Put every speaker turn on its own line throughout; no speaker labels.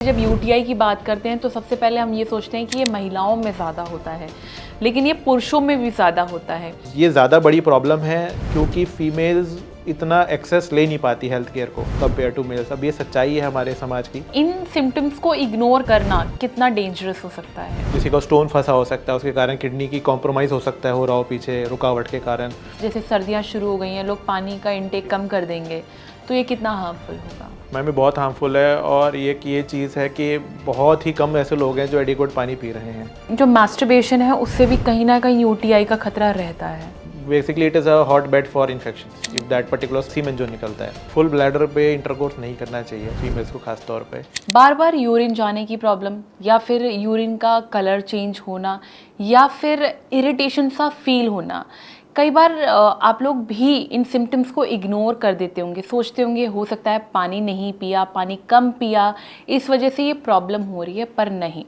जब यूटीआई की बात करते हैं तो सबसे पहले हम ये सोचते हैं कि ये महिलाओं में ज़्यादा होता है, लेकिन ये पुरुषों में भी ज़्यादा होता है।
ये ज़्यादा बड़ी प्रॉब्लम है क्योंकि फीमेल्स इतना एक्सेस ले नहीं पाती हेल्थ केयर को कंपेयर टू मेल्स। अब ये सच्चाई है हमारे समाज की।
इन सिम्टम्स को इग्नोर करना कितना डेंजरस हो सकता है।
किसी को स्टोन फंसा हो सकता है, उसके कारण किडनी की कॉम्प्रोमाइज़ हो सकता है, हो रहा हो पीछे रुकावट के कारण।
जैसे सर्दियाँ शुरू हो गई हैं, लोग पानी का इंटेक कम कर देंगे, तो ये कितना हार्मफुल होगा।
मैम ये बहुत हार्मफुल है और ये चीज़ है कि बहुत ही कम ऐसे लोग हैं जो एडिक्वेट पानी पी रहे हैं।
जो मास्टरबेशन है उससे भी कहीं ना कहीं यूटीआई का खतरा रहता है।
Basically it is a hot bed for infection if that particular semen जो निकलता है। फुल ब्लैडर पे इंटरकोर्स नहीं करना चाहिए फीमेल्स को खास तौर पे।
बार बार यूरिन जाने की प्रॉब्लम या फिर यूरिन का कलर चेंज होना या फिर इरिटेशन सा फील होना, कई बार आप लोग भी इन सिम्टम्स को इग्नोर कर देते होंगे, सोचते होंगे हो सकता है पानी नहीं पिया, पानी कम पिया, इस वजह से ये प्रॉब्लम हो रही है, पर नहीं।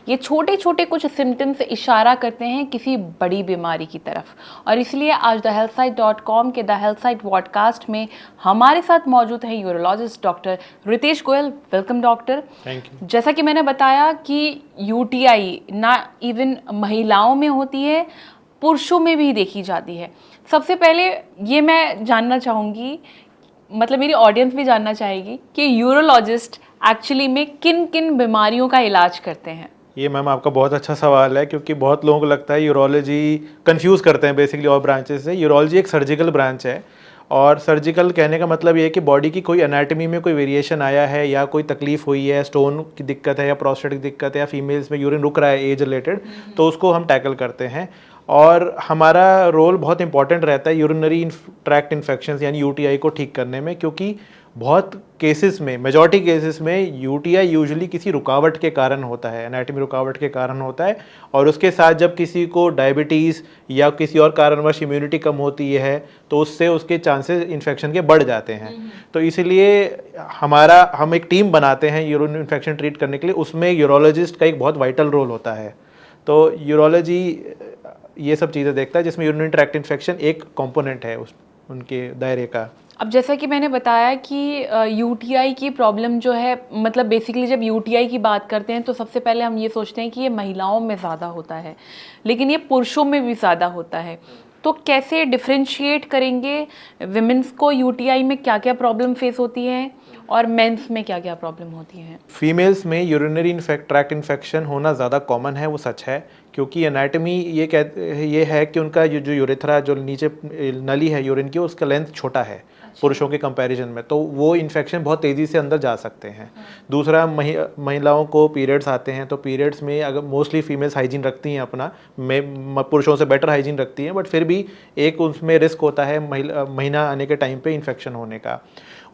ये छोटे छोटे कुछ सिम्टम्स इशारा करते हैं किसी बड़ी बीमारी की तरफ। और इसलिए आज thehealthsite.com के द हेल्थ साइट पॉडकास्ट में हमारे साथ मौजूद है urologist doctor Ritesh Goyal. Welcome doctor.
Thank you.
जैसा कि मैंने बताया कि यूटीआई ना इवन महिलाओं में होती है, पुरुषों में भी देखी जाती है। सबसे पहले ये मैं जानना चाहूँगी, मतलब मेरी ऑडियंस भी जानना चाहेगी कि यूरोलॉजिस्ट एक्चुअली में किन किन बीमारियों का इलाज करते हैं।
ये मैम आपका बहुत अच्छा सवाल है क्योंकि बहुत लोगों को लगता है यूरोलॉजी कंफ्यूज करते हैं बेसिकली और ब्रांचेस से। यूरोलॉजी एक सर्जिकल ब्रांच है और सर्जिकल कहने का मतलब ये है कि बॉडी की कोई एनाटमी में कोई वेरिएशन आया है या कोई तकलीफ हुई है, स्टोन की दिक्कत है या प्रोस्टेट की दिक्कत है या फीमेल्स में यूरिन रुक रहा है एज रिलेटेड, तो उसको हम टैकल करते हैं। और हमारा रोल बहुत इंपॉर्टेंट रहता है यूरिनरी ट्रैक्ट इन्फेक्शंस यानी यूटीआई को ठीक करने में, क्योंकि बहुत केसेस में, मेजॉरिटी केसेस में यूटीआई यूजुअली किसी रुकावट के कारण होता है, एनाटमी रुकावट के कारण होता है। और उसके साथ जब किसी को डायबिटीज़ या किसी और कारणवश इम्यूनिटी कम होती है तो उससे उसके चांसेस इन्फेक्शन के बढ़ जाते हैं। तो इसलिए हम एक टीम बनाते हैं यूरिन इन्फेक्शन ट्रीट करने के लिए, उसमें यूरोलॉजिस्ट का एक बहुत वाइटल रोल होता है। तो यूरोलॉजी ये सब चीज़ें देखता है जिसमें यूरिनरी ट्रैक्ट इन्फेक्शन एक कंपोनेंट है उनके दायरे का।
अब जैसा कि मैंने बताया कि यूटीआई की प्रॉब्लम जो है, मतलब बेसिकली जब यूटीआई की बात करते हैं तो सबसे पहले हम ये सोचते हैं कि ये महिलाओं में ज़्यादा होता है, लेकिन ये पुरुषों में भी ज़्यादा होता है। तो कैसे डिफरेंशिएट करेंगे विमेंस को, यूटीआई में क्या क्या प्रॉब्लम फेस होती है और मेंस में क्या क्या प्रॉब्लम होती है।
फीमेल्स में यूरिनरी ट्रैक्ट इन्फेक्शन होना ज़्यादा कॉमन है, वो सच है, क्योंकि एनाटमी ये है कि उनका जो यूरेथ्रा, जो नीचे नली है यूरिन की, उसका लेंथ छोटा है पुरुषों के कंपैरिजन में, तो वो इन्फेक्शन बहुत तेज़ी से अंदर जा सकते हैं। दूसरा, महिलाओं को पीरियड्स आते हैं तो पीरियड्स में अगर मोस्टली फीमेल्स हाइजीन रखती हैं अपना, पुरुषों से बेटर हाइजीन रखती हैं, बट फिर भी एक उसमें रिस्क होता है महीना आने के टाइम पे इन्फेक्शन होने का।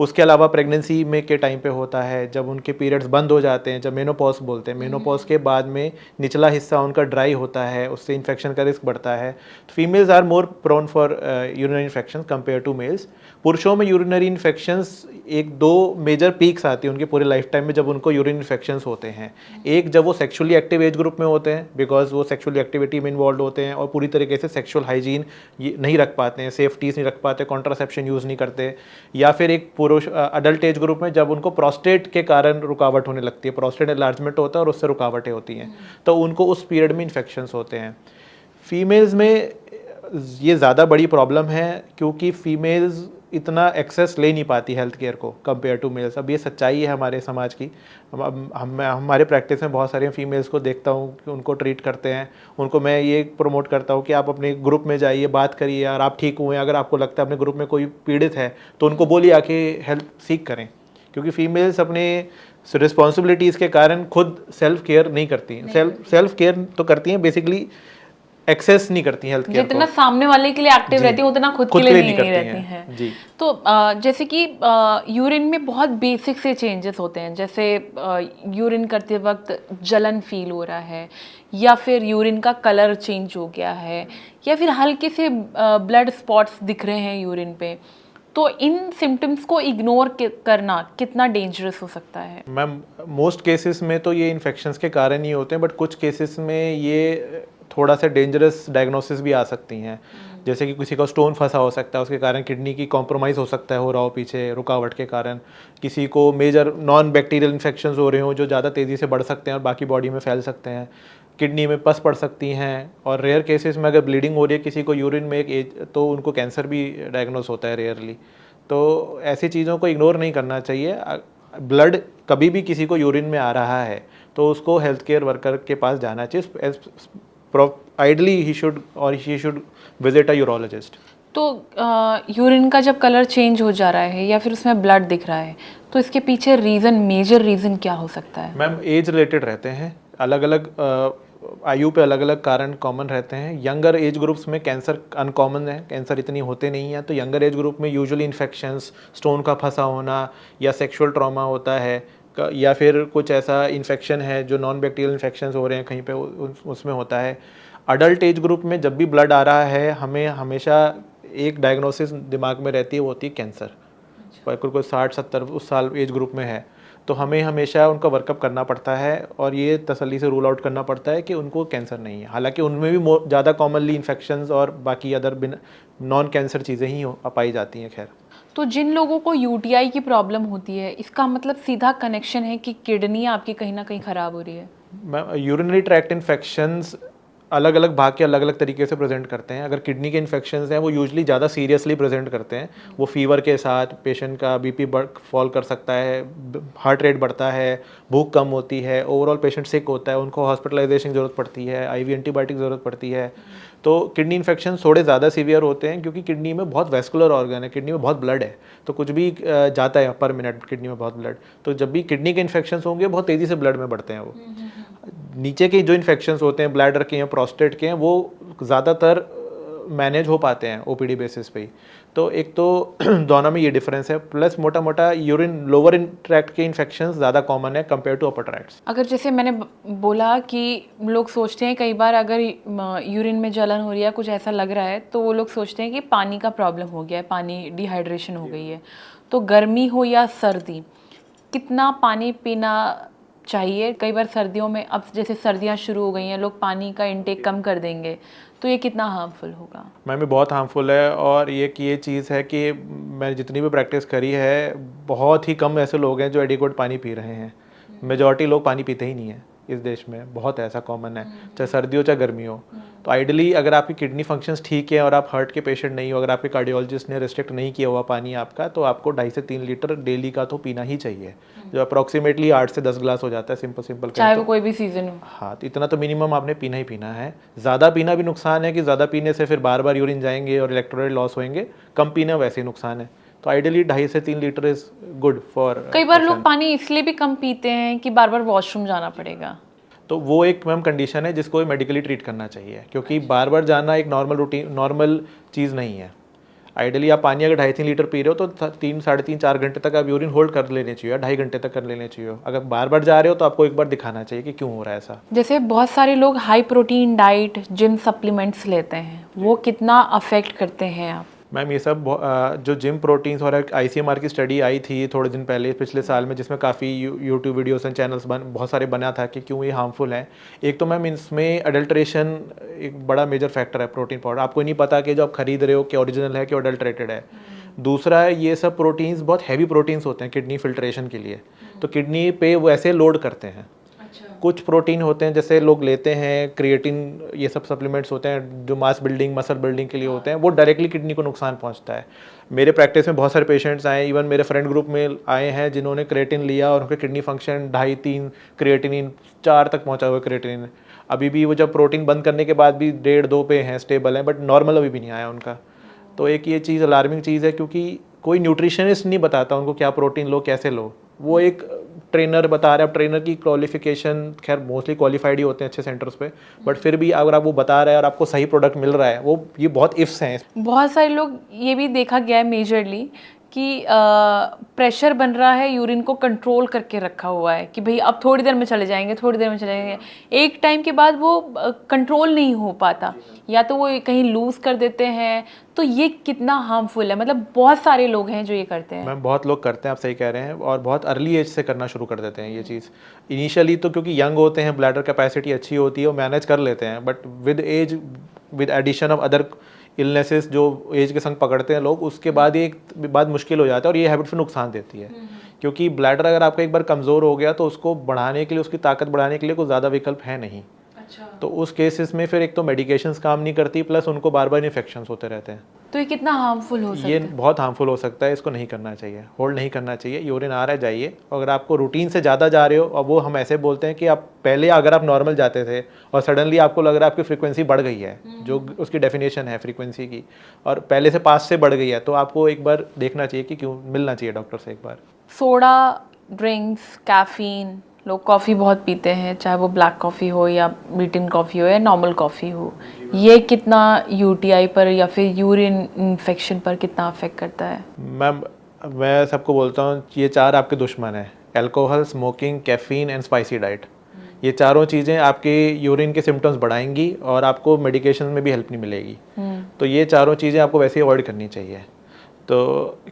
उसके अलावा प्रेगनेंसी में के टाइम पे होता है, जब उनके पीरियड्स बंद हो जाते हैं, जब मेनोपॉज बोलते हैं, मेनोपॉज के बाद में निचला हिस्सा उनका ड्राई होता है, उससे इन्फेक्शन का रिस्क बढ़ता है। तो females are more prone for urinary infection compare to males. पुरुषों में यूरिनरी इन्फेक्शंस एक दो मेजर पीक्स आती हैं उनके पूरे लाइफ टाइम में जब उनको यूरिन इन्फेक्शंस होते हैं। एक, जब वो सेक्सुअली एक्टिव एज ग्रुप में होते हैं, बिकॉज वो सेक्सुअली एक्टिविटी में इन्वॉल्व होते हैं और पूरी तरीके से सेक्सुअल हाइजीन नहीं रख पाते हैं, सेफ्टीज नहीं रख पाते, कॉन्ट्रासेप्शन यूज़ नहीं करते। या फिर एक पुरुष अडल्ट एज ग्रुप में जब उनको प्रोस्टेट के कारण रुकावट होने लगती है, प्रोस्टेट एनलार्जमेंट होता है और उससे रुकावटें होती हैं, तो उनको उस पीरियड में इन्फेक्शंस होते हैं। फीमेल्स में ये ज़्यादा बड़ी प्रॉब्लम है क्योंकि फीमेल्स इतना एक्सेस ले नहीं पाती हेल्थ केयर को कंपेयर टू मेल्स। अब ये सच्चाई है हमारे समाज की। हमारे प्रैक्टिस में बहुत सारे फीमेल्स को देखता हूँ कि उनको ट्रीट करते हैं, उनको मैं ये प्रमोट करता हूँ कि आप अपने ग्रुप में जाइए, बात करिए, और आप ठीक हुए, अगर आपको लगता है अपने ग्रुप में कोई पीड़ित है तो उनको बोलिए आके हेल्प सीख करें, क्योंकि फीमेल्स अपने रिस्पॉन्सिबिलिटीज़ के कारण खुद सेल्फ केयर नहीं करती हैं। सेल्फ केयर तो करती हैं, बेसिकली एक्सेस नहीं करती हेल्थ केयर को।
जितना सामने वाले के लिए एक्टिव रहती है उतना खुद के लिए नहीं रहती हैं।
जी।
तो जैसे कि यूरिन में बहुत बेसिक से चेंजेस होते हैं, जैसे यूरिन करते वक्त जलन फील हो रहा है, या फिर यूरिन का कलर चेंज हो गया है, या फिर हल्के से ब्लड स्पॉट्स दिख रहे हैं यूरिन पे। तो इन सिम्टम्स को इग्नोर करना कितना डेंजरस हो सकता है।
मैम मोस्ट केसेस में तो ये इन्फेक्शंस के कारण ही होते हैं, बट कुछ केसेस में ये थोड़ा सा डेंजरस डायग्नोसिस भी आ सकती हैं। जैसे कि किसी का स्टोन फंसा हो सकता है, उसके कारण किडनी की कॉम्प्रोमाइज़ हो सकता है, हो रहा हो पीछे रुकावट के कारण। किसी को मेजर नॉन बैक्टीरियल इन्फेक्शंस हो रहे हो जो ज़्यादा तेज़ी से बढ़ सकते हैं और बाकी बॉडी में फैल सकते हैं। किडनी में पस पड़ सकती हैं, और रेयर केसेस में अगर ब्लीडिंग हो रही है किसी को यूरिन में एक एज, तो उनको कैंसर भी डायग्नोस होता है रेयरली। तो ऐसी चीज़ों को इग्नोर नहीं करना चाहिए। ब्लड कभी भी किसी को यूरिन में आ रहा है तो उसको हेल्थ केयर वर्कर के पास जाना चाहिए। आइडली ही शुड और she should visit a urologist.
तो यूरिन का जब कलर चेंज हो जा रहा है या फिर उसमें ब्लड दिख रहा है, तो इसके पीछे रीज़न, मेजर रीज़न क्या हो सकता है?
मैम एज रिलेटेड रहते हैं, अलग अलग आयु पे अलग अलग कारण कॉमन रहते हैं। यंगर एज ग्रुप्स में कैंसर अनकॉमन है, कैंसर इतनी होते नहीं हैं, तो यंगर एज ग्रुप में यूजुअली इन्फेक्शंस, स्टोन का फंसा होना या सेक्सुअल ट्रॉमा होता है, या फिर कुछ ऐसा इन्फेक्शन है जो नॉन बैक्टीरियल इन्फेक्शंस हो रहे हैं कहीं पे, उसमें होता है। अडल्ट एज ग्रुप में जब भी ब्लड आ रहा है हमें हमेशा एक डायग्नोसिस दिमाग में रहती है, वो होती है कैंसर। पर कोई 60-70 उस साल एज ग्रुप में है तो हमें हमेशा उनका वर्कअप करना पड़ता है और ये तसल्ली से रूल आउट करना पड़ता है कि उनको कैंसर नहीं है। हालांकि उनमें भी ज़्यादा कॉमनली इन्फेक्शंस और बाकी अदर नॉन कैंसर चीज़ें ही पाई जाती हैं। खैर,
तो जिन लोगों को यूटीआई की प्रॉब्लम होती है, इसका मतलब सीधा कनेक्शन है कि किडनी आपकी कहीं ना कहीं ख़राब हो रही है?
मैम यूरिनरी ट्रैक्ट इन्फेक्शंस अलग अलग भाग के अलग अलग तरीके से प्रेजेंट करते हैं। अगर किडनी के इन्फेक्शंस हैं वो यूजुअली ज़्यादा सीरियसली प्रेजेंट करते हैं। वो फीवर के साथ पेशेंट का बीपी फॉल कर सकता है, हार्ट रेट बढ़ता है, भूख कम होती है, ओवरऑल पेशेंट सिक होता है, उनको हॉस्पिटलाइजेशन की ज़रूरत पड़ती है, आईवी एंटीबायोटिक ज़रूरत पड़ती है। तो किडनी इन्फेक्शन थोड़े ज़्यादा सीवियर होते हैं क्योंकि किडनी में बहुत वेस्कुलर ऑर्गन है, किडनी में बहुत ब्लड है, तो कुछ भी जाता है पर मिनट किडनी में बहुत ब्लड। तो जब भी किडनी के इन्फेक्शन होंगे बहुत तेज़ी से ब्लड में बढ़ते हैं वो। नीचे के जो इन्फेक्शंस होते हैं ब्लैडर के या प्रोस्टेट के हैं वो ज़्यादातर मैनेज हो पाते हैं ओपीडी बेसिस पे ही। तो एक तो दोनों में ये डिफरेंस है, प्लस मोटा मोटा यूरिन लोअर ट्रैक्ट के इन्फेक्शंस ज़्यादा कॉमन है कंपेयर टू अपर ट्रैक्ट्स।
अगर जैसे मैंने बोला कि लोग सोचते हैं कई बार अगर यूरिन में जलन हो रही है, कुछ ऐसा लग रहा है, तो वो लोग सोचते हैं कि पानी का प्रॉब्लम हो गया है, पानी डिहाइड्रेशन हो गई है। तो गर्मी हो या सर्दी, कितना पानी पीना चाहिए? कई बार सर्दियों में, अब जैसे सर्दियाँ शुरू हो गई हैं, लोग पानी का इंटेक कम कर देंगे, तो ये कितना हार्मफुल होगा?
मैम ये बहुत हार्मफुल है, और ये चीज़ है कि मैंने जितनी भी प्रैक्टिस करी है बहुत ही कम ऐसे लोग हैं जो एडिक्वेट पानी पी रहे हैं। मेजॉरिटी लोग पानी पीते ही नहीं है इस देश में, बहुत ऐसा कॉमन है, चाहे सर्दी हो चाहे गर्मी हो। तो आइडियली अगर आपकी किडनी फंक्शंस ठीक है और आप हार्ट के पेशेंट नहीं हो, अगर आपके कार्डियोलॉजिस्ट ने रिस्ट्रिक्ट नहीं किया हुआ पानी आपका, तो आपको 2.5 से 3 लीटर डेली का तो पीना ही चाहिए, जो अप्रॉक्सीमेटली 8 से 10 ग्लास हो जाता है सिंपल
चाहे वो कोई भी सीजन हो।
हाँ, तो इतना तो मिनिमम आपने पीना ही पीना है। ज़्यादा पीना भी नुकसान है कि ज़्यादा पीने से फिर बार बार यूरिन जाएंगे और इलेक्ट्रोलाइट लॉस होंगे। कम पीना वैसे ही नुकसान है। तो आइडियली 2.5 से 3 लीटर इज़ गुड फॉर।
कई बार लोग पानी इसलिए भी कम पीते हैं कि बार बार वॉशरूम जाना पड़ेगा।
तो वो एक मैम कंडीशन है जिसको मेडिकली ट्रीट करना चाहिए, क्योंकि बार बार जाना एक नॉर्मल चीज़ नहीं है। आइडियली आप पानी अगर 2.5-3 लीटर पी रहे हो तो 3-3.5-4 घंटे तक आप यूरिन होल्ड कर लेने चाहिए, 2.5 घंटे तक कर लेने चाहिए। अगर बार बार जा रहे हो तो आपको एक बार दिखाना चाहिए कि क्यों हो रहा है ऐसा।
जैसे बहुत सारे लोग high protein diet, gym supplements लेते हैं, वो कितना अफेक्ट करते हैं आप?
मैम ये सब जो जिम प्रोटीन्स और एक ICMR की स्टडी आई थी थोड़े दिन पहले पिछले साल में, जिसमें काफ़ी यूट्यूब वीडियोस एंड चैनल्स बहुत सारे बना था कि क्यों ये हार्मफुल हैं। एक तो मैम इसमें अडल्ट्रेशन एक बड़ा मेजर फैक्टर है प्रोटीन पाउडर। आपको नहीं पता कि जो आप खरीद रहे हो कि ओरिजिनल है कि अडल्ट्रेटेड है। दूसरा, ये सब प्रोटीन्स बहुत हैवी प्रोटीन्स होते हैं किडनी फिल्ट्रेशन के लिए, तो किडनी पे वो ऐसे लोड करते हैं। कुछ प्रोटीन होते हैं जैसे लोग लेते हैं क्रिएटिन, ये सब सप्लीमेंट्स होते हैं जो मास बिल्डिंग मसल बिल्डिंग के लिए होते हैं, वो डायरेक्टली किडनी को नुकसान पहुंचता है। मेरे प्रैक्टिस में बहुत सारे पेशेंट्स आए, इवन मेरे फ्रेंड ग्रुप में आए हैं जिन्होंने क्रिएटिन लिया और उनके किडनी फंक्शन 2.5-3 क्रिएटिनिन 4 तक पहुंचा हुआ क्रिएटिनिन। अभी भी वो जब प्रोटीन बंद करने के बाद भी 1.5-2 पे हैं, स्टेबल हैं, बट नॉर्मल अभी भी नहीं आया उनका। तो एक ये चीज़ अलार्मिंग चीज़ है, क्योंकि कोई न्यूट्रिशनिस्ट नहीं बताता उनको क्या प्रोटीन लो कैसे लो, वो एक ट्रेनर बता रहे हैं। अब ट्रेनर की क्वालिफिकेशन खैर मोस्टली क्वालिफाइड ही होते हैं अच्छे सेंटर्स पे, बट फिर भी अगर आप वो बता रहे हैं और आपको सही प्रोडक्ट मिल रहा है, वो ये बहुत इफ्स हैं।
बहुत सारे लोग, ये भी देखा गया है मेजरली कि प्रेशर बन रहा है, यूरिन को कंट्रोल करके रखा हुआ है कि भाई अब थोड़ी देर में चले जाएंगे, थोड़ी देर में चले जाएंगे। एक टाइम के बाद वो कंट्रोल नहीं हो पाता, या तो वो कहीं लूज़ कर देते हैं। तो ये कितना हार्मफुल है? मतलब बहुत सारे लोग हैं जो ये करते हैं।
मैम बहुत लोग करते हैं, आप सही कह रहे हैं, और बहुत अर्ली एज से करना शुरू कर देते हैं ये चीज़। इनिशियली तो क्योंकि यंग होते हैं, ब्लैडर कैपेसिटी अच्छी होती है, वो मैनेज कर लेते हैं, but with age, with addition of other illnesses जो एज के संग पकड़ते हैं लोग, उसके बाद ये एक बाद मुश्किल हो जाता है और ये हैबिट फिर नुकसान देती है। क्योंकि ब्लैडर अगर आपका एक बार कमज़ोर हो गया तो उसको बढ़ाने के लिए, उसकी ताकत बढ़ाने के लिए कोई ज़्यादा विकल्प है नहीं।
अच्छा।
तो उस केसेस में फिर एक तो मेडिकेशंस काम नहीं करती, प्लस उनको बार बार इन्फेक्शंस होते रहते हैं।
तो ये कितना हार्मफुल हो सकता
ये
है?
बहुत हार्मफुल हो सकता है, इसको नहीं करना चाहिए, होल्ड नहीं करना चाहिए। यूरिन आ रहा है जाइए, अगर आपको रूटीन से ज़्यादा जा रहे हो, और वो हम ऐसे बोलते हैं कि आप पहले अगर आप नॉर्मल जाते थे और सडनली आपको लग रहा है आपकी फ्रीक्वेंसी बढ़ गई है, जो उसकी डेफिनेशन है फ्रीक्वेंसी की, और पहले से 5 से बढ़ गई है, तो आपको एक बार देखना चाहिए कि क्यों, मिलना चाहिए डॉक्टर से एक बार।
सोडा ड्रिंक्स, कैफीन, लोग कॉफ़ी बहुत पीते हैं, चाहे वो ब्लैक कॉफ़ी हो या बीटन कॉफ़ी हो या नॉर्मल कॉफ़ी हो, ये कितना यूटीआई पर या फिर यूरिन इन्फेक्शन पर कितना अफेक्ट करता है?
मैम, मैं सबको बोलता हूँ ये 4 आपके दुश्मन हैं: alcohol, smoking, caffeine and spicy diet. ये चारों चीज़ें आपके यूरिन के सिम्टम्स बढ़ाएंगी और आपको मेडिकेशन में भी हेल्प नहीं मिलेगी। तो ये चारों चीज़ें आपको वैसे ही अवॉइड करनी चाहिए। तो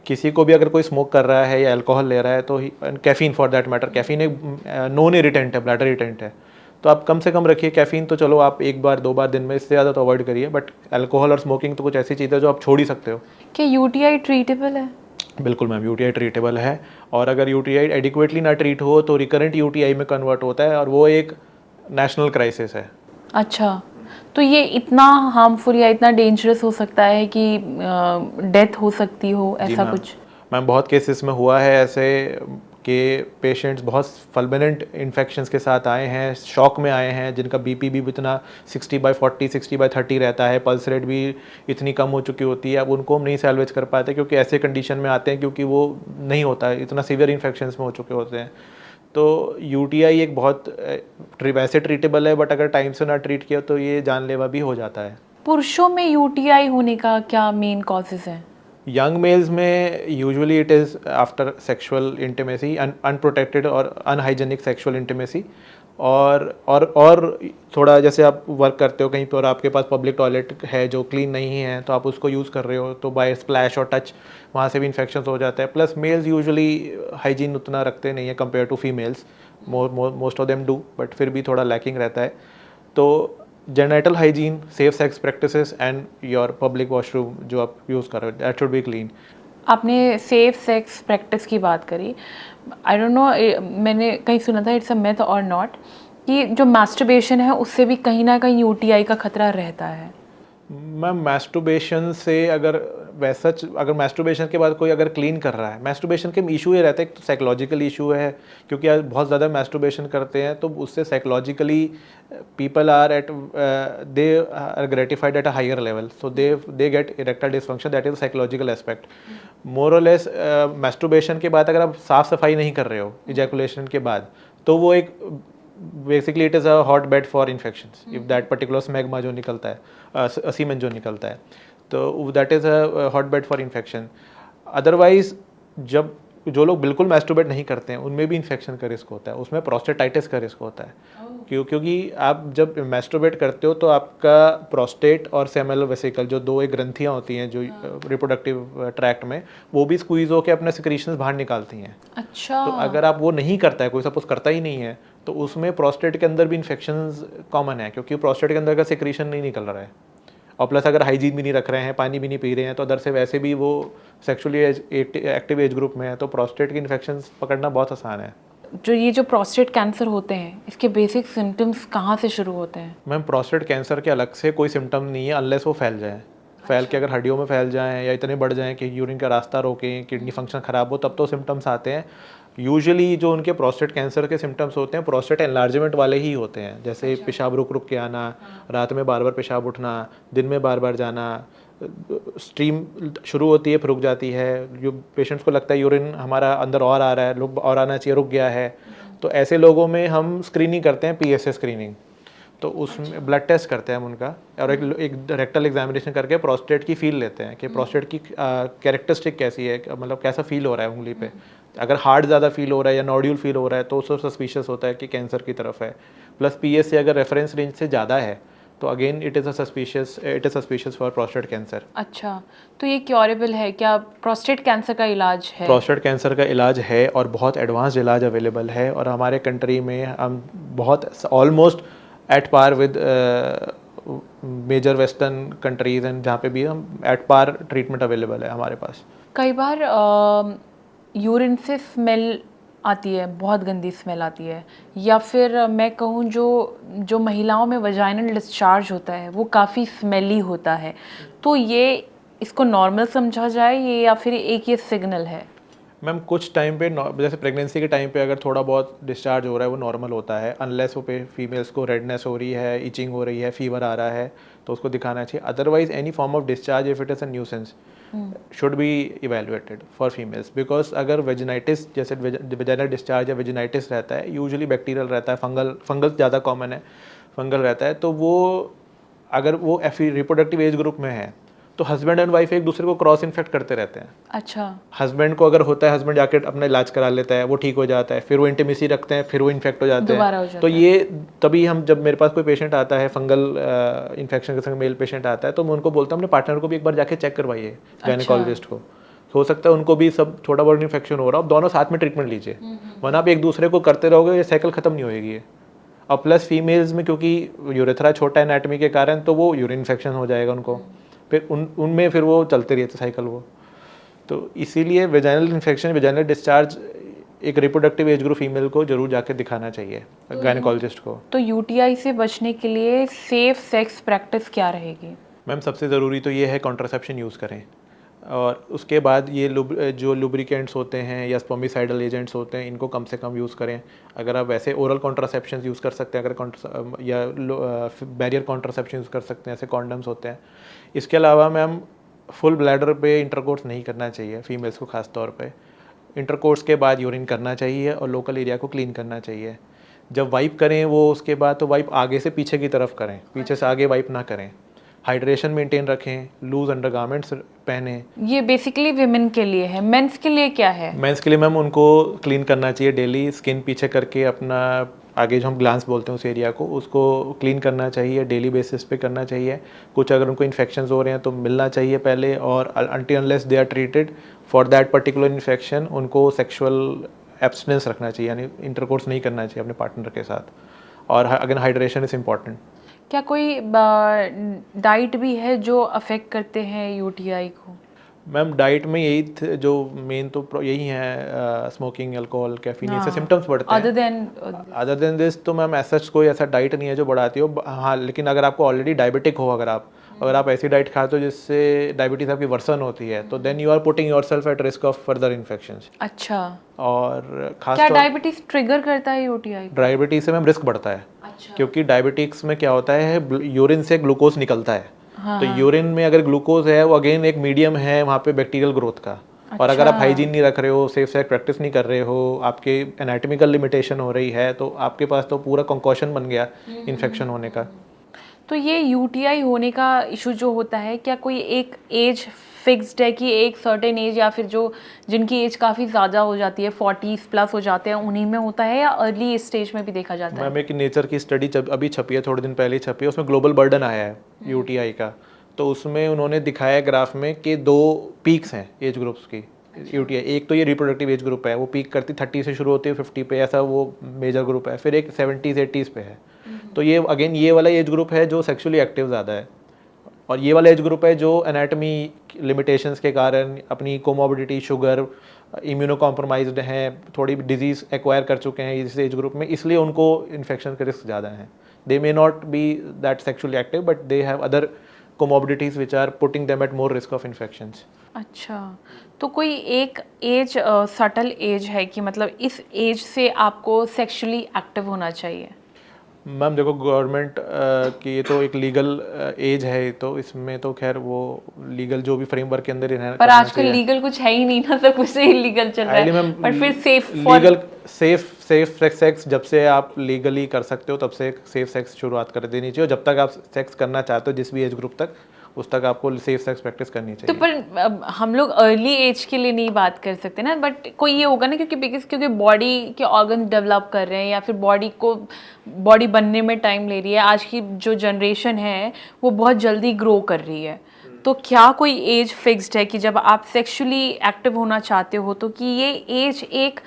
किसी को भी अगर कोई स्मोक कर रहा है या अल्कोहल ले रहा है, तो caffeine for that matter, caffeine एक नॉन इरिटेंट है, ब्लैडर इरिटेंट है, तो आप कम से कम रखिए। कैफ़ीन तो चलो आप 1 बार 2 बार दिन में, इससे ज़्यादा तो अवॉइड करिए, बट अल्कोहल और स्मोकिंग तो कुछ ऐसी चीज़ है जो आप छोड़ ही सकते हो।
क्या यूटीआई ट्रीटेबल है?
बिल्कुल मैम, यूटीआई ट्रीटेबल है, और अगर यूटीआई एडिक्वेटली ना ट्रीट हो तो रिकरेंट यूटीआई में कन्वर्ट होता है, और वो एक नेशनल क्राइसिस है।
अच्छा, तो ये इतना हार्मफुल या इतना डेंजरस हो सकता है कि डेथ हो सकती हो,
जी
ऐसा
मैम,
कुछ?
मैम बहुत केसेस में हुआ है ऐसे कि पेशेंट्स बहुत फल्मिनेंट इन्फेक्शंस के साथ आए हैं, शॉक में आए हैं, जिनका बीपी भी इतना 60/40, 60/30 रहता है, पल्स रेट भी इतनी कम हो चुकी होती है। अब उनको हम नहीं सैल्वेज कर पाते क्योंकि ऐसे कंडीशन में आते हैं, क्योंकि वो नहीं होता है, इतना सीवियर इन्फेक्शंस में हो चुके होते हैं। तो यूटीआई एक बहुत वैसे ट्रीटेबल है, बट अगर टाइम से ना ट्रीट किया तो ये जानलेवा भी हो जाता है।
पुरुषों में यूटीआई होने का क्या मेन कॉजेज हैं?
यंग मेल्स में usually it is after sexual intimacy, unprotected और अनहाइजेनिक सेक्सुअल इंटीमेसी, और थोड़ा जैसे आप वर्क करते हो कहीं पर और आपके पास पब्लिक टॉयलेट है जो क्लीन नहीं है, तो आप उसको यूज़ कर रहे हो, तो बाय स्प्लैश और टच वहाँ से भी इन्फेक्शन हो जाता है। प्लस मेल्स यूजुअली हाइजीन उतना रखते नहीं है compare to females, most of them do, but फिर भी थोड़ा लैकिंग रहता है। तो genital hygiene, safe sex practices and your public washroom जो आप यूज़ कर रहे हो, दैट शुड बी क्लीन।
आपने सेफ सेक्स प्रैक्टिस की बात करी, आई डोंट नो, मैंने कहीं सुना था, इट्स अ मिथ और नॉट, कि जो मास्टरबेशन है उससे भी कहीं ना कहीं यूटीआई का खतरा रहता है?
मैम मैस्टरबेशन से अगर मैस्टरबेशन के बाद कोई अगर क्लीन कर रहा है, मैस्टरबेशन के इशू ये रहता है, एक तो साइकोलॉजिकल इशू है, क्योंकि आज बहुत ज़्यादा मैस्टरबेशन करते हैं तो उससे psychologically people are at they are gratified at a higher level, so they get erectile dysfunction, that is psychological aspect. More or less masturbation के बाद अगर आप साफ़ सफाई नहीं कर रहे हो इजैकुलेशन के बाद, तो वो एक basically it is a hot bed for infections, if that particular smegma जो निकलता है, सीमेन जो निकलता है, तो that is a hot bed for infection. Otherwise जब जो लोग बिल्कुल मैस्टरबेट नहीं करते हैं उनमें भी इन्फेक्शन का रिस्क होता है, उसमें प्रोस्टेटाइटिस का रिस्क होता है। क्योंकि आप जब मैस्टरबेट करते हो तो आपका प्रोस्टेट और सेमिनल वेसिकल, जो दो एक ग्रंथियाँ होती हैं जो रिप्रोडक्टिव ट्रैक्ट में, वो भी स्क्वीज होकर अपने सिक्रीशंस बाहर निकालती हैं।
अच्छा।
तो अगर आप वो नहीं करता है, कोई सपोज करता ही नहीं है, तो उसमें प्रोस्टेट के अंदर भी इन्फेक्शंस कॉमन है, क्योंकि प्रोस्टेट के अंदर का सिक्रीशन नहीं निकल रहा है, और प्लस अगर हाइजीन भी नहीं रख रहे हैं, पानी भी नहीं पी रहे हैं, तो अदर से वैसे भी वो सेक्सुअली एक्टिव एज ग्रुप में है, तो प्रोस्टेट की इन्फेक्शंस पकड़ना बहुत आसान है।
जो प्रोस्टेट कैंसर होते हैं, इसके बेसिक सिम्टम्स कहाँ से शुरू होते हैं?
मैम प्रोस्टेट कैंसर के अलग से कोई सिम्टम नहीं है, अनलेस वो फैल जाए। फैल के अगर हड्डियों में फैल जाएं या इतने बढ़ जाएं कि यूरिन का रास्ता रोकें, किडनी फंक्शन ख़राब हो, तब तो सिम्टम्स आते हैं। यूजुअली जो उनके प्रोस्टेट कैंसर के सिम्टम्स होते हैं प्रोस्टेट एनलार्जमेंट वाले ही होते हैं, जैसे पेशाब रुक रुक के आना, रात में बार बार पेशाब उठना, दिन में बार बार जाना, स्ट्रीम शुरू होती है फिर रुक जाती है, जो पेशेंट्स को लगता है यूरिन हमारा अंदर और आ रहा है, लोग और आना चाहिए, रुक गया है, तो ऐसे लोगों में हम स्क्रीनिंग करते हैं, PSA स्क्रीनिंग। तो उसमें ब्लड टेस्ट करते हैं हम उनका, और एक रेक्टल एग्जामिनेशन करके प्रोस्टेट की फील लेते हैं कि प्रोस्टेट की कैरेक्टरिस्टिक कैसी है, मतलब कैसा फील हो रहा है उंगली पे। अगर हार्ड ज़्यादा फील हो रहा है या नोड्यूल फील हो रहा है तो उसको सस्पिशियस होता है कि कैंसर की तरफ है। प्लस PSA अगर रेफरेंस रेंज से ज़्यादा है तो again it is suspicious for prostate cancer.
अच्छा, तो ये क्योरेबल है क्या? प्रोस्टेट कैंसर का इलाज है?
प्रोस्टेट कैंसर का इलाज है, और बहुत एडवांस्ड इलाज अवेलेबल है, और हमारे कंट्री में हम बहुत almost at par with major western countries हैं जहाँ पे भी हम एट पार ट्रीटमेंट अवेलेबल है हमारे पास।
कई बार यूरिन से स्मेल आती है, बहुत गंदी स्मेल आती है, या फिर मैं कहूँ जो जो महिलाओं में वजाइनल डिस्चार्ज होता है वो काफ़ी स्मेली होता है, तो ये इसको नॉर्मल समझा जाए ये, या फिर एक ये सिग्नल है?
मैम कुछ टाइम पे जैसे प्रेगनेंसी के टाइम पे अगर थोड़ा बहुत डिस्चार्ज हो रहा है वो नॉर्मल होता है, अनलेस वो पे फीमेल्स को रेडनेस हो रही है, इचिंग हो रही है, फीवर आ रहा है तो उसको दिखाना चाहिए। Otherwise any form of discharge if it is a nuisance should be evaluated for females, because अगर वेजिनाइटिस जैसे वेजाइनल डिस्चार्ज या वेजिनाइटिस रहता है, यूजुअली बैक्टीरियल रहता है, फंगल ज़्यादा कॉमन है, फंगल रहता है, तो वो अगर वो रिप्रोडक्टिव एज ग्रुप में है तो हस्बैंड एंड वाइफ एक दूसरे को क्रॉस इन्फेक्ट करते रहते हैं।
अच्छा।
हस्बैंड को अगर होता है, हस्बैंड जाके अपना इलाज करा लेता है, वो ठीक हो जाता है, फिर वो इंटीमेसी रखते हैं, फिर वो इन्फेक्ट हो जाते
दोबारा हो
हैं।
जाता
तो
है।
ये तभी हम जब मेरे पास कोई पेशेंट आता है फंगल इन्फेक्शन के संग मेल पेशेंट आता है तो मैं उनको बोलता हूँ अपने पार्टनर को भी एक बार जाके चेक करवाइए, गायनेकोलॉजिस्ट को। हो सकता है उनको भी सब थोड़ा बहुत इन्फेक्शन हो रहा हो, अब दोनों साथ में ट्रीटमेंट लीजिए, वरना आप एक दूसरे को करते रहोगे ये साइकिल खत्म नहीं होएगी ये। और प्लस फीमेल्स में क्योंकि यूरेथ्रा छोटा है एनाटमी के कारण तो वो यूरिन इन्फेक्शन हो जाएगा उनको, फिर उनमें फिर वो चलते रहते साइकिल वो। तो इसीलिए वेजाइनल इन्फेक्शन, वेजाइनल डिस्चार्ज एक रिप्रोडक्टिव एज ग्रुप फीमेल को जरूर जाके दिखाना चाहिए गायनेकोलॉजिस्ट को।
तो यूटीआई से बचने के लिए सेफ सेक्स प्रैक्टिस क्या रहेगी?
मैम सबसे ज़रूरी तो ये है कॉन्ट्रासेप्शन यूज़ करें, और उसके बाद ये जो लुब्रिकेंट्स होते हैं या स्पर्मिसाइडल एजेंट्स होते हैं इनको कम से कम यूज़ करें। अगर आप वैसे ओरल कॉन्ट्रासेप्शन यूज़ कर सकते हैं, अगर या बैरियर कॉन्ट्रासेप्शन यूज़ कर सकते हैं, ऐसे कॉन्डम्स होते हैं। इसके अलावा मैम फुल ब्लैडर पे इंटरकोर्स नहीं करना चाहिए फीमेल्स को, ख़ास तौर पे इंटरकोर्स के बाद यूरिन करना चाहिए और लोकल एरिया को क्लीन करना चाहिए। जब वाइप करें वो उसके बाद तो वाइप आगे से पीछे की तरफ करें, पीछे से आगे वाइप ना करें। हाइड्रेशन मेंटेन रखें, लूज अंडरगारमेंट्स पहने।
ये बेसिकली विमेन के लिए है, मेंस के लिए क्या है?
मेंस के लिए मैम उनको क्लीन करना चाहिए डेली, स्किन पीछे करके अपना आगे जो हम ग्लांस बोलते हैं उस एरिया को, उसको क्लीन करना चाहिए, डेली बेसिस पे करना चाहिए। कुछ अगर उनको इन्फेक्शंस हो रहे हैं तो मिलना चाहिए पहले, और until unless they are treated for that particular infection उनको सेक्सुअल एब्सटिनेंस रखना चाहिए, यानी इंटरकोर्स नहीं करना चाहिए अपने पार्टनर के साथ। और अगेन हाइड्रेशन इज़ इम्पॉर्टेंट।
क्या कोई डाइट भी है जो अफेक्ट करते हैं यूटीआई को?
मैम डाइट में यही जो मेन तो यही है, स्मोकिंग, अल्कोहल, कैफीन, इससे सिम्टम्स बढ़ते हैं। अदर देन दिस तो मैम ऐसा कोई ऐसा डाइट नहीं है जो बढ़ाती हो। हाँ, लेकिन अगर आपको ऑलरेडी डायबिटिक हो, अगर आप ऐसी डाइट खाते हो जिससे डायबिटीज आपकी वर्सन होती है तो then you are putting yourself at risk of further infections.
अच्छा।
और खास
क्या डायबिटीज ट्रिगर करता है यूटीआई?
डायबिटीज से मैम रिस्क बढ़ता है।
अच्छा। क्योंकि
क्योंकि डायबिटिक्स में क्या होता है, यूरिन से ग्लूकोज निकलता है।
हाँ,
तो यूरिन में अगर ग्लूकोज है वो अगेन एक मीडियम है वहाँ पे बैक्टीरियल ग्रोथ का। और अगर आप हाइजीन नहीं रख रहे हो, सेफ सेक्स प्रैक्टिस नहीं कर रहे हो, आपके एनाटॉमिकल लिमिटेशन हो रही है, तो आपके पास तो पूरा कंकॉशन बन गया इन्फेक्शन होने का।
तो ये यूटीआई होने का इशू जो होता है, क्या कोई एक एज फिक्स्ड है कि एक सर्टेन एज, या फिर जो जिनकी एज काफ़ी ज़्यादा हो जाती है 40 प्लस हो जाते हैं उन्हीं में होता है, या अर्ली स्टेज में भी देखा जाता है?
मैम एक नेचर की स्टडी अभी छपी है, थोड़े दिन पहले छपी है, उसमें ग्लोबल बर्डन आया है यूटीआई का। तो उसमें उन्होंने दिखाया ग्राफ में कि 2 पीक्स हैं एज ग्रुप्स की यूटीआई। एक तो ये रिप्रोडक्टिव एज ग्रुप है, वो पीक करती 30 से शुरू होती है 50 पे, ऐसा वो मेजर ग्रुप है। फिर एक 70s 80s पे है। तो ये अगेन ये वाला एज ग्रुप है जो सेक्सुअली एक्टिव ज़्यादा है, और ये वाला एज ग्रुप है जो एनाटमी लिमिटेशंस के कारण अपनी कोमोबिडिटी, शुगर, इम्यूनो कॉम्प्रोमाइज्ड हैं, थोड़ी डिजीज़ एक्वायर कर चुके हैं इस एज ग्रुप में, इसलिए उनको इन्फेक्शन के रिस्क ज़्यादा हैं। They may not be that sexually active but they have other comorbidities which are putting them at more risk of infections.
अच्छा, तो कोई एक एज सटल एज है कि मतलब इस एज से आपको सेक्सुअली एक्टिव होना चाहिए?
मैम देखो, गवर्नमेंट की ये तो एक लीगल एज है, तो इसमें तो खैर वो लीगल जो भी फ्रेमवर्क के अंदर ही रहना
पर
करना
आजकल
चाहिए।
लीगल कुछ है ही नहीं ना, सब कुछ इलीगल चल रहा
Ideally,
है।
मैम
पर फिर
लीगल सेफ सेक्स जब से आप लीगली कर सकते हो तब से सेफ सेक्स शुरुआत कर देनी चाहिए, और जब तक आप सेक्स करना चाहते हो जिस भी एज ग्रुप तक, उस तक आपको सेफ सेक्स प्रैक्टिस करनी
तो
चाहिए।
पर हम लोग अर्ली एज के लिए नहीं बात कर सकते ना, बट कोई ये होगा ना, क्योंकि बॉडी के ऑर्गन्स डेवलप कर रहे हैं या फिर बॉडी बनने में टाइम ले रही है। आज की जो जनरेशन है वो बहुत जल्दी ग्रो कर रही है। तो क्या कोई एज फिक्स्ड है कि जब आप सेक्सुअली एक्टिव होना चाहते हो तो कि ये एज एक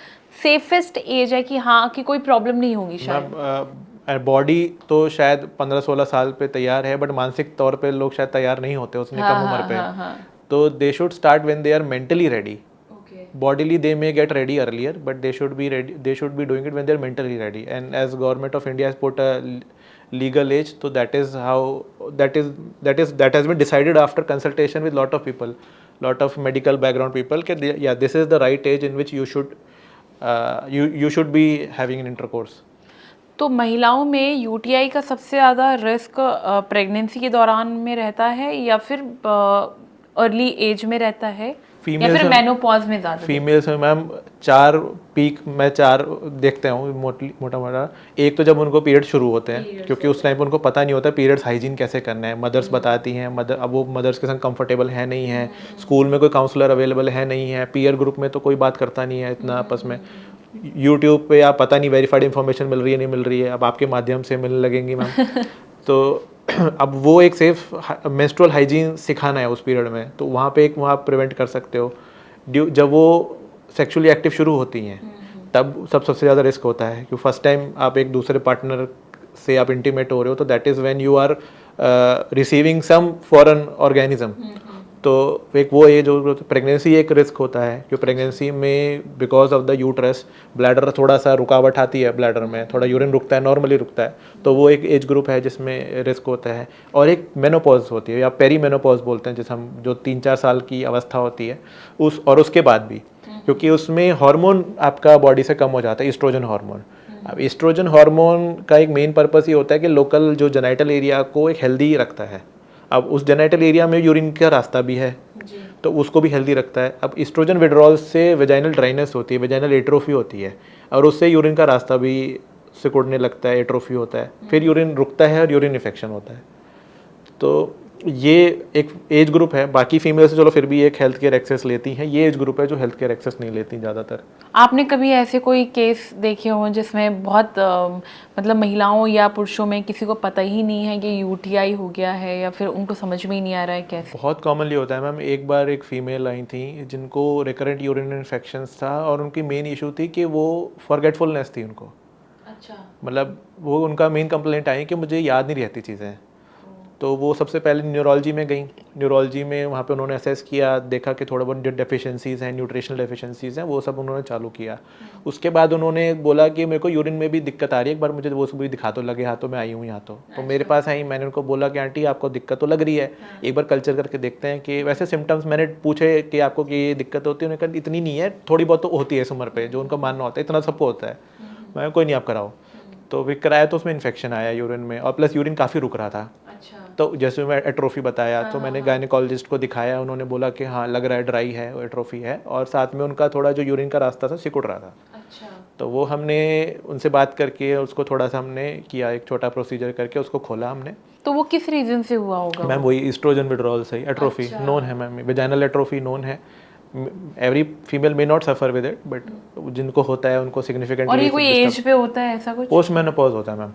सेफेस्ट एज है कि हाँ कि कोई प्रॉब्लम नहीं होगी शायद?
मैम बॉडी तो शायद 15-16 साल पे तैयार है, बट मानसिक तौर पे लोग शायद तैयार नहीं होते उतनी कम उम्र पे। तो they should start when they are mentally ready. Bodily they may get ready earlier, but they should be ready, they should be doing it when they're mentally ready. And as government of India has put a legal age, so that is how that has been decided after consultation with lot of people, lot of medical background people, that yeah, this is the right age in which you should be having an intercourse.
तो महिलाओं में UTI का सबसे ज़्यादा risk pregnancy के दौरान में रहता है या फिर अर्ली एज में रहता है या फिर मेनोपॉज में ज़्यादा?
फीमेल्स में मैम 4 पीक मैं 4 देखता हूँ मोटा मोटा। एक तो जब उनको पीरियड शुरू होते हैं, क्योंकि उस टाइम पर उनको पता नहीं होता पीरियड्स हाइजीन कैसे करना है। मदर्स बताती हैं, अब वो मदर्स के संग कंफर्टेबल है नहीं है, स्कूल में कोई काउंसलर अवेलेबल है नहीं है, पीयर ग्रुप में तो कोई बात करता नहीं है इतना आपस में। यूट्यूब पे आप पता नहीं वेरीफाइड इन्फॉर्मेशन मिल रही है नहीं मिल रही है, अब आपके माध्यम से मिलने लगेंगी मैम। तो अब वो एक सेफ मेंस्ट्रुअल हाइजीन सिखाना है उस पीरियड में, तो वहाँ पे एक वहाँ प्रिवेंट कर सकते हो। जब वो सेक्सुअली एक्टिव शुरू होती हैं तब सबसे ज़्यादा रिस्क होता है, क्योंकि फर्स्ट टाइम आप एक दूसरे पार्टनर से आप इंटीमेट हो रहे हो, तो that is when you are receiving some foreign organism. तो एक वो ये जो प्रेगनेंसी एक रिस्क होता है, कि प्रेगनेंसी में because of the uterus bladder थोड़ा सा रुकावट आती है, ब्लैडर में थोड़ा यूरिन रुकता है, नॉर्मली रुकता है, तो वो एक एज ग्रुप है जिसमें रिस्क होता है। और एक मेनोपॉज होती है या पेरी मेनोपॉज बोलते हैं, जिस हम जो 3-4 साल की अवस्था होती है उसके बाद भी, क्योंकि उसमें हार्मोन आपका बॉडी से कम हो जाता है, ईस्ट्रोजन हार्मोन। अब ईस्ट्रोजन हार्मोन का एक मेन पर्पस ये होता है कि लोकल जो जेनाइटल एरिया को एक हेल्दी रखता है। अब उस जेनाइटल एरिया में यूरिन का रास्ता भी है, तो उसको भी हेल्दी रखता है। अब एस्ट्रोजन विड्रॉल से वेजाइनल ड्राइनेस होती है, वेजाइनल एट्रोफी होती है, और उससे यूरिन का रास्ता भी सिकुड़ने लगता है, एट्रोफी होता है, फिर यूरिन रुकता है और यूरिन इन्फेक्शन होता है। तो ये एक एज ग्रुप है। बाकी फीमेल से चलो फिर भी एक हेल्थ केयर एक्सेस लेती हैं, ये एज ग्रुप है जो हेल्थ केयर एक्सेस नहीं लेती ज़्यादातर।
आपने कभी ऐसे कोई केस देखे हों जिसमें बहुत मतलब महिलाओं या पुरुषों में किसी को पता ही नहीं है कि यूटीआई हो गया है, या फिर उनको समझ में ही नहीं आ रहा है कैसे?
बहुत कॉमनली होता है मैम। एक बार एक फ़ीमेल आई थी जिनको रिकरेंट यूरिन इन्फेक्शंस था, और उनकी मेन इशू थी कि वो फॉरगेटफुलनेस थी उनको।
अच्छा।
मतलब वो उनका मेन कंप्लेंट आई कि मुझे याद नहीं रहती चीज़ें। तो वो सबसे पहले न्यूरोलॉजी में गई। न्यूरोलॉजी में वहाँ पे उन्होंने असेस किया, देखा कि थोड़ा बहुत डेफिशिएंसीज़ हैं, न्यूट्रिशनल डेफिशिएंसीज़ हैं, वो सब उन्होंने चालू किया। उसके बाद उन्होंने बोला कि मेरे को यूरिन में भी दिक्कत आ रही है, एक बार मुझे वो सब भी दिखा तो लगे हाथों में आई हूँ यहाँ तो मेरे पास आई। मैंने उनको बोला कि आंटी आपको दिक्कत तो लग रही है, एक बार कल्चर करके देखते हैं कि वैसे सिम्टम्स मैंने पूछे कि आपको कि ये दिक्कत होती है, उन्होंने कहा इतनी नहीं है, थोड़ी बहुत तो होती है इस उम्र पर, जो उनका मानना होता है इतना सबको होता है। मैं कोई नहीं आप कराओ, तो फिर कराया तो उसमें इन्फेक्शन आया यूरिन में, और प्लस यूरिन काफ़ी रुक रहा था।
अच्छा।
तो जैसे मैं एट्रोफी बताया, तो मैंने गायनेकोलॉजिस्ट को दिखाया, उन्होंने बोला कि हाँ लग रहा है ड्राई है, एट्रोफी है, और साथ में उनका थोड़ा जो यूरिन का रास्ता था सिकुड़ रहा था।
अच्छा।
तो वो हमने उनसे बात करके उसको थोड़ा सा हमने किया, एक छोटा प्रोसीजर करके उसको खोला हमने।
तो वो किस रीज़न से हुआ होगा?
मैम वही ईस्ट्रोजन विड्रॉल से एट्रोफी नोन है मैम, वेजाइनल एट्रोफी नोन है। Every female may not suffer with it, but जिनको होता है उनको सिग्निफिकेंटली।
और ये कोई एज पे होता है ऐसा कुछ?
पोस्ट मेनोपॉज होता है मैम,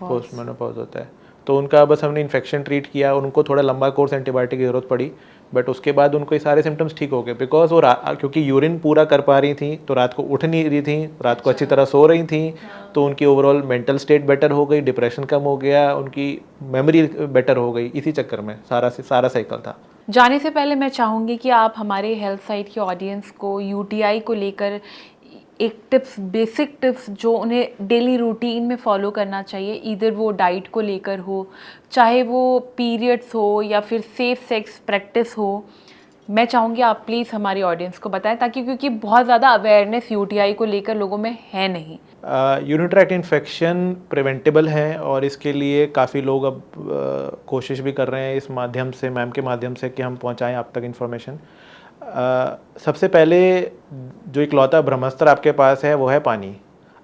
पोस्ट मेनोपॉज होता है। तो उनका बस हमने इन्फेक्शन ट्रीट किया, उनको थोड़ा लंबा कोर्स एंटीबायोटिक की ज़रूरत पड़ी, बट उसके बाद उनको ये सारे सिम्टम्स ठीक हो गए, बिकॉज वो क्योंकि यूरिन पूरा कर पा रही थी, तो रात को उठ नहीं रही थी, रात को अच्छी तरह सो रही थी, तो उनकी ओवरऑल मेंटल स्टेट बेटर हो गई, डिप्रेशन कम हो गया, उनकी मेमोरी बेटर हो गई। इसी चक्कर में सारा साइकिल था।
जाने से पहले मैं चाहूँगी कि आप हमारे हेल्थ साइट के ऑडियंस को यूटीआई को लेकर एक टिप्स, बेसिक टिप्स जो उन्हें डेली रूटीन में फॉलो करना चाहिए, इधर वो डाइट को लेकर हो, चाहे वो पीरियड्स हो या फिर सेफ सेक्स प्रैक्टिस हो, मैं चाहूँगी आप प्लीज़ हमारी ऑडियंस को बताएं, ताकि क्योंकि बहुत ज़्यादा अवेयरनेस यूटीआई को लेकर लोगों में है नहीं।
यूरिन ट्रैक्ट इन्फेक्शन प्रिवेंटेबल है, और इसके लिए काफ़ी लोग अब कोशिश भी कर रहे हैं इस माध्यम से, मैम के माध्यम से, कि हम पहुंचाएं आप तक इन्फॉर्मेशन। सबसे पहले जो इकलौता ब्रह्मास्त्र आपके पास है वो है पानी।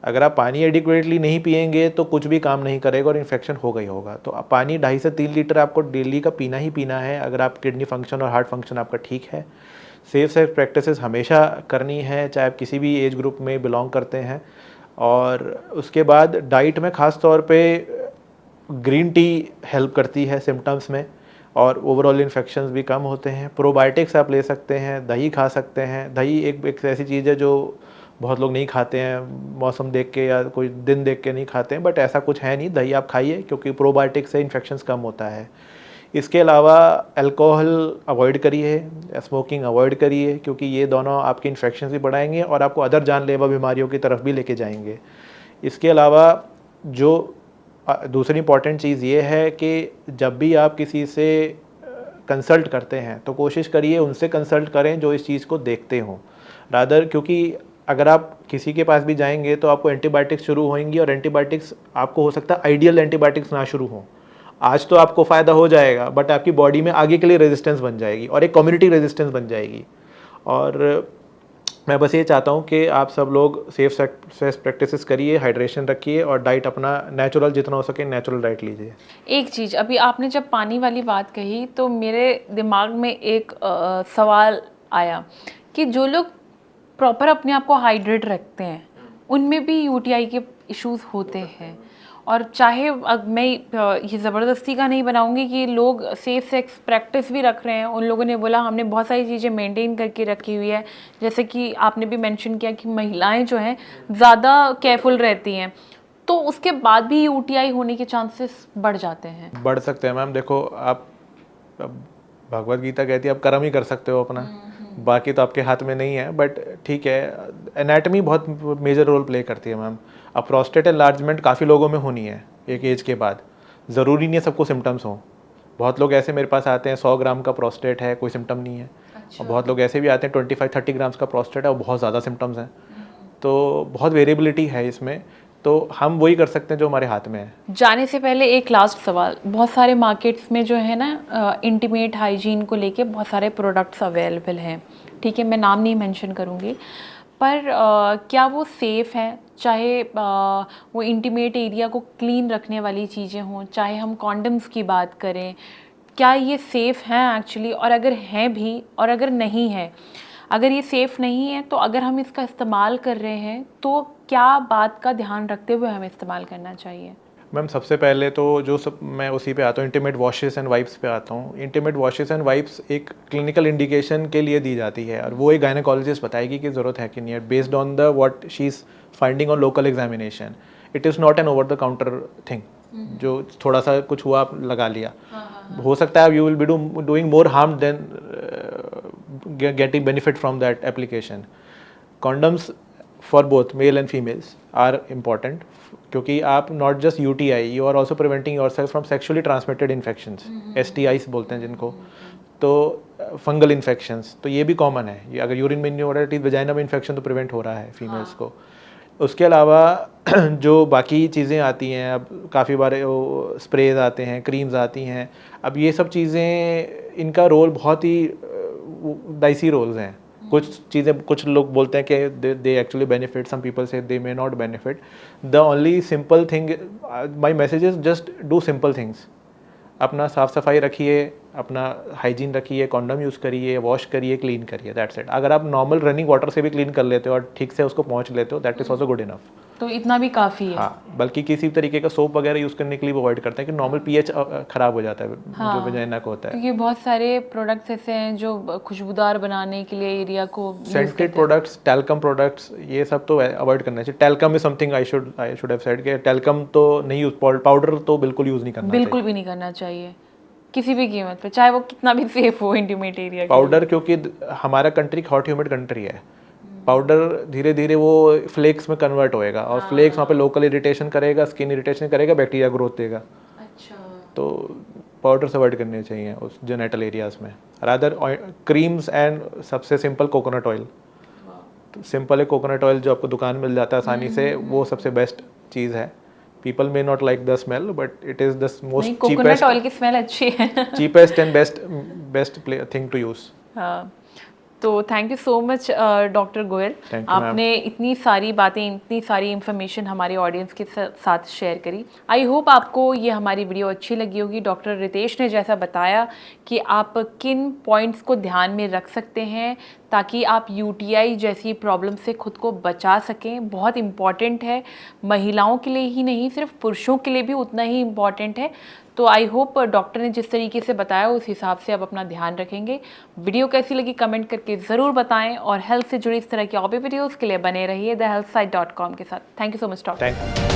अगर आप पानी एडिक्वेटली नहीं पिएंगे तो कुछ भी काम नहीं करेगा और इन्फेक्शन होगा ही होगा। तो पानी 2.5 से 3 लीटर आपको डेली का पीना ही पीना है, अगर आप किडनी फंक्शन और हार्ट फंक्शन आपका ठीक है। सेफ सेक्स प्रैक्टिसेस हमेशा करनी है, चाहे आप किसी भी एज ग्रुप में बिलोंग करते हैं। और उसके बाद डाइट में ख़ास तौर पे ग्रीन टी हेल्प करती है सिम्टम्स में, और ओवरऑल इन्फेक्शंस भी कम होते हैं। प्रोबायोटिक्स आप ले सकते हैं, दही खा सकते हैं। दही एक ऐसी चीज़ है जो बहुत लोग नहीं खाते हैं मौसम देख के या कोई दिन देख के नहीं खाते हैं, बट ऐसा कुछ है नहीं। दही आप खाइए क्योंकि प्रोबायोटिक से इन्फेक्शंस कम होता है। इसके अलावा अल्कोहल अवॉइड करिए, स्मोकिंग अवॉइड करिए, क्योंकि ये दोनों आपकी इन्फेक्शन भी बढ़ाएंगे और आपको अदर जानलेवा बीमारियों की तरफ भी लेके जाएंगे। इसके अलावा जो दूसरी इंपॉर्टेंट चीज़ ये है कि जब भी आप किसी से कंसल्ट करते हैं तो कोशिश करिए उनसे कंसल्ट करें जो इस चीज़ को देखते हों रादर, क्योंकि अगर आप किसी के पास भी जाएंगे तो आपको एंटीबायोटिक्स शुरू होंगी और एंटीबायोटिक्स आपको हो सकता है आइडियल एंटीबायोटिक्स ना शुरू हों। आज तो आपको फ़ायदा हो जाएगा बट आपकी बॉडी में आगे के लिए रेजिस्टेंस बन जाएगी और एक कम्युनिटी रेजिस्टेंस बन जाएगी। और मैं बस ये चाहता हूँ कि आप सब लोग सेफ प्रैक्टिसेस करिए, हाइड्रेशन रखिए और डाइट अपना नेचुरल जितना हो सके नेचुरल डाइट लीजिए।
एक चीज़, अभी आपने जब पानी वाली बात कही तो मेरे दिमाग में एक सवाल आया कि जो लोग प्रॉपर अपने आप को हाइड्रेट रखते हैं उनमें भी यूटीआई के इश्यूज होते हैं। और चाहे मैं ये ज़बरदस्ती का नहीं बनाऊंगी कि लोग सेफ सेक्स प्रैक्टिस भी रख रहे हैं, उन लोगों ने बोला हमने बहुत सारी चीज़ें मेंटेन करके रखी हुई है, जैसे कि आपने भी मेंशन किया कि महिलाएं जो हैं ज़्यादा केयरफुल रहती हैं, तो उसके बाद भी यूटीआई होने के चांसेस बढ़ जाते हैं।
बढ़ सकते हैं मैम। देखो आप भगवत गीता कहती है आप कर्म ही कर सकते हो अपना, बाकी तो आपके हाथ में नहीं है। बट ठीक है, एनाटमी बहुत मेजर रोल प्ले करती है मैम। अब प्रोस्टेट एनलार्जमेंट काफ़ी लोगों में होनी है एक एज के बाद, ज़रूरी नहीं है सबको सिम्टम्स हों। बहुत लोग ऐसे मेरे पास आते हैं 100 ग्राम का प्रोस्टेट है, कोई सिम्टम नहीं है। और बहुत लोग ऐसे भी आते हैं 25-30 ग्राम्स का प्रोस्टेट है और बहुत ज़्यादा सिम्टम्स हैं। तो बहुत वेरिएबिलिटी है इसमें, तो हम वही कर सकते हैं जो हमारे हाथ में है।
जाने से पहले एक लास्ट सवाल, बहुत सारे मार्केट्स में जो है ना इंटीमेट हाइजीन को लेके बहुत सारे प्रोडक्ट्स अवेलेबल हैं, ठीक है, मैं नाम नहीं मेंशन करूँगी, पर क्या वो सेफ़ हैं? चाहे वो इंटीमेट एरिया को क्लीन रखने वाली चीज़ें हों, चाहे हम कॉन्डम्स की बात करें, क्या ये सेफ़ हैं एक्चुअली? और अगर हैं भी और अगर नहीं है, अगर ये सेफ़ नहीं है तो अगर हम इसका इस्तेमाल कर रहे हैं तो क्या बात का ध्यान रखते हुए हमें इस्तेमाल करना चाहिए?
मैम सबसे पहले तो जो सब मैं उसी पे आता हूँ, इंटीमेट वॉशेस एंड वाइप्स पे आता हूँ। इंटीमेट वॉशेस एंड वाइप्स एक क्लिनिकल इंडिकेशन के लिए दी जाती है और वो एक गायनेकोलॉजिस्ट बताएगी कि ज़रूरत है कि नहीं है, based on the what she is finding on local examination. It is not an over the counter thing जो थोड़ा सा कुछ हुआ आप लगा लिया। हो सकता है you will be doing more harm than getting benefit from that application. Condoms for both male and females are important, क्योंकि आप not just UTI, you are also preventing yourself from sexually transmitted infections, STIs बोलते हैं जिनको, तो fungal infections तो ये भी common है। ये अगर यूरिन में नहीं हो रहा है, वजाइना में इन्फेक्शन तो प्रिवेंट हो रहा है फीमेल्स को। उसके अलावा जो बाकी चीज़ें आती हैं, अब काफ़ी बार स्प्रेज आते हैं, क्रीम्स आती हैं, अब ये सब चीज़ें इनका रोल बहुत ही डाइसी रोल्स हैं। कुछ चीज़ें कुछ लोग बोलते हैं कि they actually benefit, some people say they may not benefit. The only simple thing, my message is just do simple things. अपना साफ़ सफाई रखिए, अपना हाइजीन रखिए, कॉन्डम यूज़ करिए, वॉश करिए, क्लीन करिए, दैट्स इट। अगर आप नॉर्मल रनिंग वाटर से भी क्लीन कर लेते हो और ठीक से उसको पहुँच लेते हो, that is also good enough.
तो इतना भी काफ़ी है।
हाँ, बल्कि किसी तरीके का सोप वगैरह यूज़ करने के लिए अवॉइड करते हैं कि नॉर्मल पीएच ख़राब हो जाता है जो वजाइना को होता है।
क्योंकि बहुत सारे प्रोडक्ट्स ऐसे हैं जो खुशबूदार बनाने के लिए एरिया को
सेंटेड प्रोडक्ट्स, टैल्कम प्रोडक्ट्स, ये सब तो अवॉइड करना चाहिए। Talcum is something I should have said कि टैल्कम तो नहीं यूज, पाउडर तो बिल्कुल यूज़ नहीं करना चाहिए।
बिल्कुल भी नहीं करना चाहिए किसी भी कीमत पे, चाहे वो कितना भी सेफ हो इंटीमेट एरिया।
पाउडर, क्योंकि हमारा कंट्री हॉट ह्यूमिड कंट्री है, पाउडर धीरे धीरे वो फ्लेक्स में कन्वर्ट होएगा और फ्लेक्स वहाँ पे लोकल इरिटेशन करेगा, स्किन इरिटेशन करेगा, बैक्टीरिया ग्रोथ देगा।
अच्छा,
तो पाउडर से अवॉइड करने चाहिए उस जेनेटल एरियाज में। रादर क्रीम्स एंड सबसे सिंपल कोकोनट ऑयल। तो सिंपल है कोकोनट ऑयल जो आपको दुकान मिल जाता है आसानी से, वो सबसे बेस्ट चीज़ है। People may not like the smell but it is the most
coconut oil की स्मेल अच्छी है।
Cheapest and best thing to use.
हाँ, तो thank you so much doctor Goyal,
Thank you,
आपने इतनी सारी बातें, इतनी सारी इन्फॉर्मेशन हमारे ऑडियंस के साथ शेयर करी। आई होप आपको ये हमारी वीडियो अच्छी लगी होगी। डॉक्टर रितेश ने जैसा बताया कि आप किन पॉइंट्स को ध्यान में रख सकते हैं ताकि आप यूटीआई जैसी प्रॉब्लम से खुद को बचा सकें। बहुत इम्पॉर्टेंट है, महिलाओं के लिए ही नहीं सिर्फ पुरुषों के लिए भी उतना ही इम्पॉर्टेंट है। तो आई होप डॉक्टर ने जिस तरीके से बताया उस हिसाब से आप अपना ध्यान रखेंगे। वीडियो कैसी लगी कमेंट करके ज़रूर बताएं और हेल्थ से जुड़ी इस तरह की और भी वीडियोज़ के लिए बने रहिए thehealthsite.com के साथ। Thank you so much doctor.
Thank